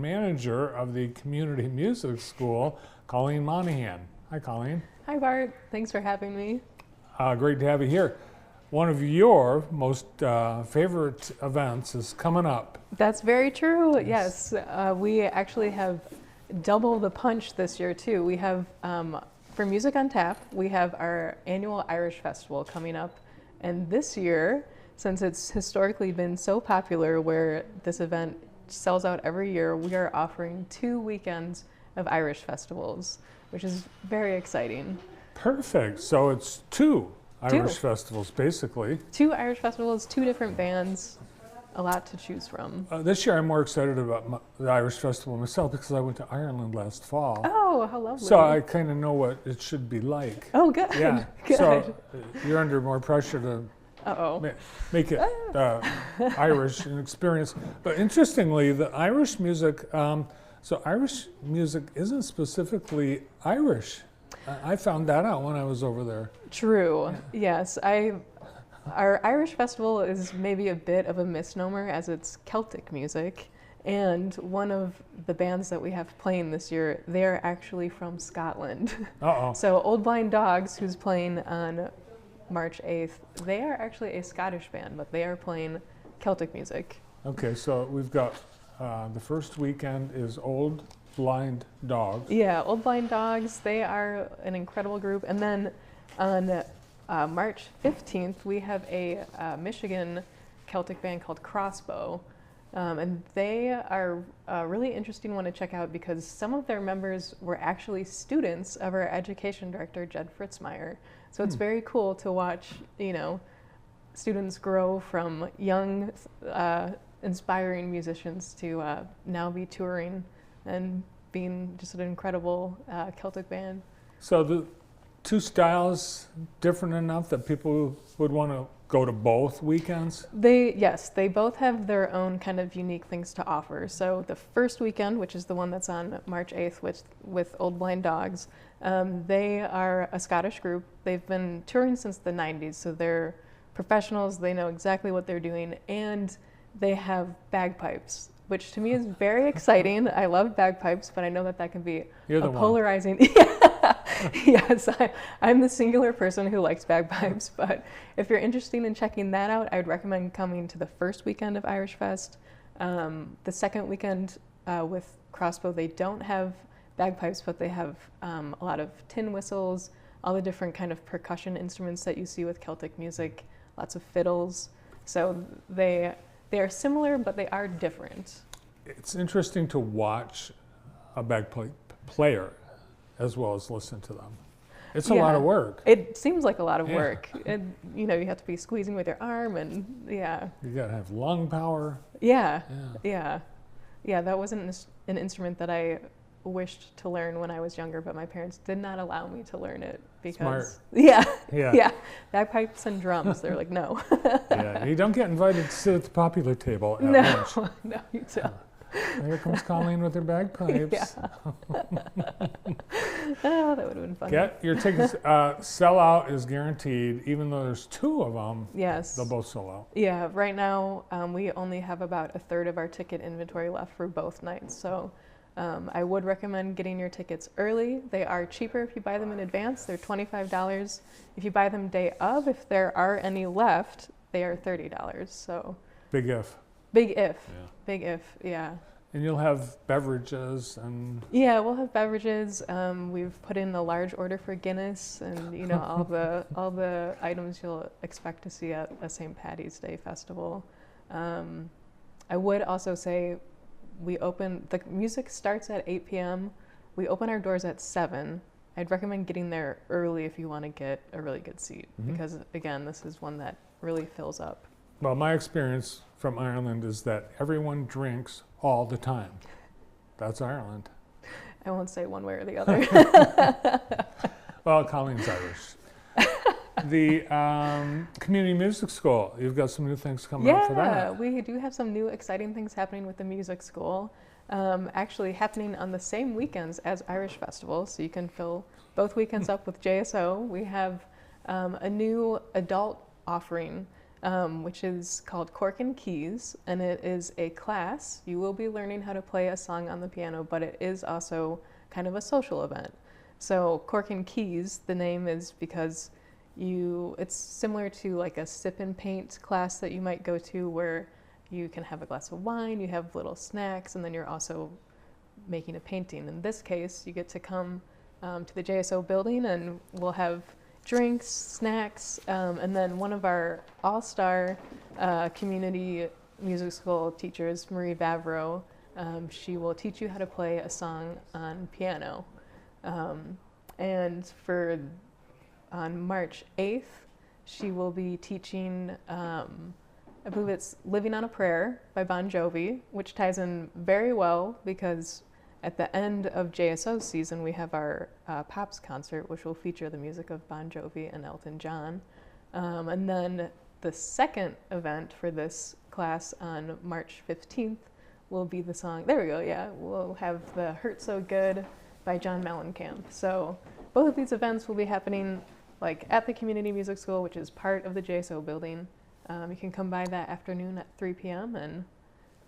manager of the Community Music School, Colleen Monahan. Hi, Colleen. Hi, Bart. Thanks for having me. Great to have you here. One of your most favorite events is coming up. That's very true. Yes, we actually have double the punch this year too. We have, for Music on Tap, we have our annual Irish Festival coming up. And this year, since it's historically been so popular where this event sells out every year, we are offering 2 weekends of Irish festivals, which is very exciting. Perfect. So it's two Irish festivals, basically. 2 Irish festivals, 2 different bands, a lot to choose from. This year I'm more excited about the Irish Festival myself because I went to Ireland last fall. Oh, how lovely. So I kind of know what it should be like. Oh, good. Yeah. Good. So you're under more pressure to make it Irish an experience. But interestingly, the Irish music, so Irish music isn't specifically Irish. I found that out when I was over there. True. Yes. Our Irish festival is maybe a bit of a misnomer as it's Celtic music. And one of the bands that we have playing this year, they're actually from Scotland. Uh-oh. So Old Blind Dogs, who's playing on March 8th, they are actually a Scottish band, but they are playing Celtic music. Okay, so we've got the first weekend is Old Blind Dogs. Yeah, Old Blind Dogs, they are an incredible group. And then on March 15th, we have a Michigan Celtic band called Crossbow. And they are a really interesting one to check out because some of their members were actually students of our education director, Jed Fritzmeyer. So it's very cool to watch, students grow from young, inspiring musicians to now be touring and being just an incredible Celtic band. So the 2 styles different enough that people would want to go to both weekends? Yes, they both have their own kind of unique things to offer. So the first weekend, which is the one that's on March 8th with Old Blind Dogs, they are a Scottish group. They've been touring since the 90s, so they're professionals. They know exactly what they're doing, and they have bagpipes, which to me is very exciting. I love bagpipes, but I know that can be polarizing. Yes, I'm the singular person who likes bagpipes, but if you're interested in checking that out, I'd recommend coming to the first weekend of Irish Fest. The second weekend with Crossbow, they don't have bagpipes, but they have a lot of tin whistles, all the different kind of percussion instruments that you see with Celtic music, lots of fiddles. So they are similar, but they are different. It's interesting to watch a bagpipe player as well as listen to them. It's a lot of work. It seems like a lot of work. You have to be squeezing with your arm and You got to have lung power. Yeah, that wasn't an instrument that I wished to learn when I was younger, but my parents did not allow me to learn it because bagpipes and drums, they're like, no. You don't get invited to sit at the popular table at lunch. No, you don't. Here comes Colleen with her bagpipes. Oh, that would have been fun. Get your tickets. Sellout is guaranteed, even though there's 2 of them. Yes. They'll both sell out. Yeah, right now we only have about a third of our ticket inventory left for both nights. So I would recommend getting your tickets early. They are cheaper if you buy them in advance. They're $25. If you buy them day of, if there are any left, they are $30. So big if. Big if. Yeah. Big if, yeah. And you'll have beverages and... Yeah, we'll have beverages. We've put in a large order for Guinness and, all the items you'll expect to see at a St. Paddy's Day festival. I would also say the music starts at 8 p.m. We open our doors at 7. I'd recommend getting there early if you want to get a really good seat because, again, this is one that really fills up. Well, my experience from Ireland is that everyone drinks all the time. That's Ireland. I won't say one way or the other. Well, Colleen's Irish. The Community Music School, you've got some new things coming up for that. Yeah, we do have some new exciting things happening with the music school. Actually happening on the same weekends as Irish Festival, so you can fill both weekends up with JSO. We have a new adult offering which is called Cork and Keys, and it is a class. You will be learning how to play a song on the piano, but it is also kind of a social event. So Cork and Keys, the name is because it's similar to like a sip and paint class that you might go to, where you can have a glass of wine, you have little snacks, and then you're also making a painting. In this case, you get to come to the JSO building, and we'll have drinks, snacks, and then one of our all-star community music school teachers, Marie Vavro, she will teach you how to play a song on piano. And on March 8th, she will be teaching, I believe it's Living on a Prayer by Bon Jovi, which ties in very well because at the end of JSO season, we have our Pops concert, which will feature the music of Bon Jovi and Elton John. And then the second event for this class on March 15th will be the song, there we go, yeah, we'll have the Hurt So Good by John Mellencamp. So both of these events will be happening like at the Community Music School, which is part of the JSO building. You can come by that afternoon at 3 p.m. and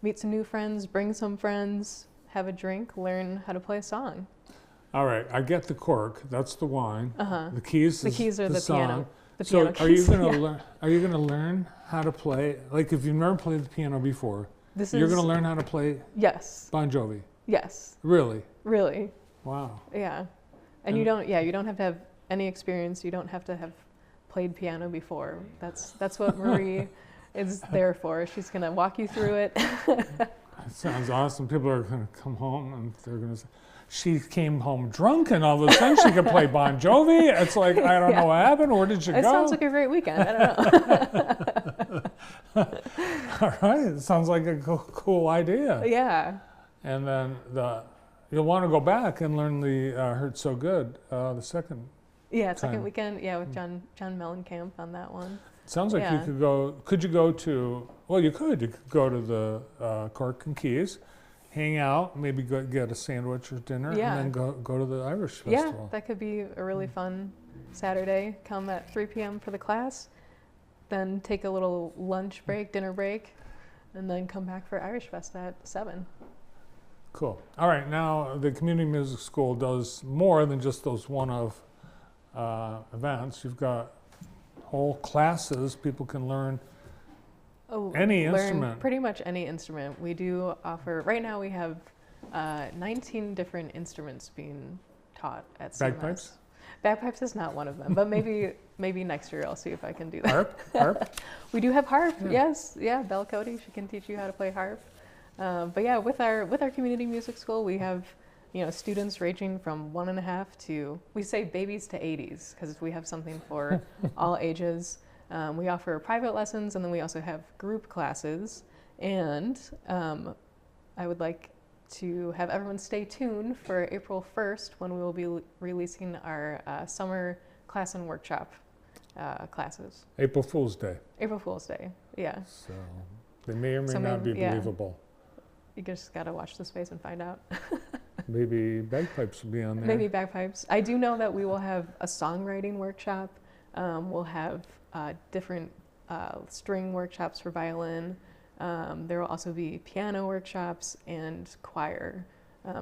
meet some new friends, bring some friends, have a drink, learn how to play a song. All right, I get the cork. That's the wine. Uh-huh. The keys. The keys are the song. piano. The so piano are you keys, going to yeah. learn? Are you going to learn how to play? Like if you've never played the piano before, you're going to learn how to play. Yes. Bon Jovi. Yes. Really. Really. Wow. Yeah. And you don't have to have any experience. You don't have to have played piano before. That's what Marie is there for. She's going to walk you through it. That sounds awesome. People are going to come home and they're going to say, she came home drunk and all of a sudden she could play Bon Jovi. It's like, I don't know what happened. Where did you go? It sounds like a great weekend. I don't know. All right. It sounds like a cool idea. Yeah. And then you'll want to go back and learn the Hurt So Good the second. Yeah, time. Second weekend. Yeah, with John Mellencamp on that one. Sounds like you could go. Could you go to? Well, you could. You could go to the Cork and Keys, hang out, maybe get a sandwich or dinner, and then go to the Irish Festival. Yeah, that could be a really fun Saturday. Come at 3 p.m. for the class, then take a little lunch break, dinner break, and then come back for Irish Fest at 7. Cool. All right. Now the Community Music School does more than just those one-off events. You've got whole classes. People can learn any instrument. Pretty much any instrument. We do offer, right now we have 19 different instruments being taught at CMS. Bagpipes? Bagpipes is not one of them, but maybe next year I'll see if I can do that. Harp? We do have harp, yes. Yeah, Belle Cody, she can teach you how to play harp. But yeah, with our community music school, we have students ranging from 1.5 to, we say babies to 80s, because we have something for all ages. We offer private lessons, and then we also have group classes. And I would like to have everyone stay tuned for April 1st, when we will be releasing our summer class and workshop classes. April Fool's Day. April Fool's Day, yeah. So they may or may not be believable. You just got to watch the space and find out. Maybe bagpipes will be on there. Maybe bagpipes. I do know that we will have a songwriting workshop. We'll have different string workshops for violin. There will also be piano workshops and choir.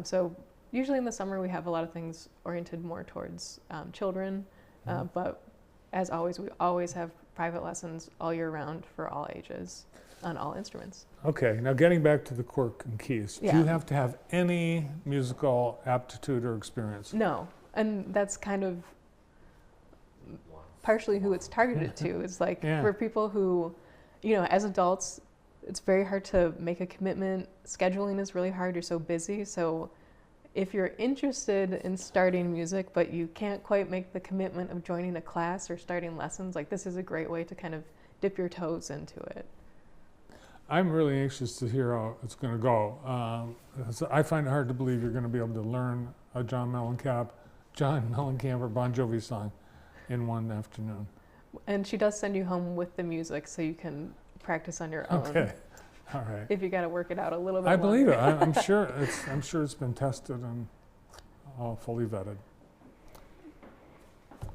So usually in the summer we have a lot of things oriented more towards children. But as always, we always have private lessons all year round for all ages on all instruments. Okay, now getting back to the Cork and Keys, do you have to have any musical aptitude or experience? No, and that's kind of partially who it's targeted to. It's like for people who, as adults, it's very hard to make a commitment. Scheduling is really hard. You're so busy. So if you're interested in starting music, but you can't quite make the commitment of joining a class or starting lessons, like this is a great way to kind of dip your toes into it. I'm really anxious to hear how it's going to go. I find it hard to believe you're going to be able to learn a John Mellencamp or Bon Jovi song in one afternoon. And she does send you home with the music so you can practice on your own. Okay, all right. If you got to work it out a little bit. I believe it. I'm sure it's been tested and all fully vetted.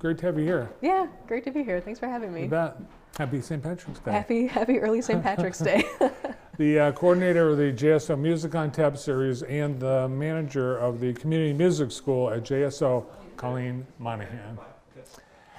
Great to have you here. Yeah, great to be here. Thanks for having me. You bet. Happy St. Patrick's Day. Happy early St. Patrick's Day. The coordinator of the JSO Music on Tap series and the manager of the Community Music School at JSO, Colleen Monahan.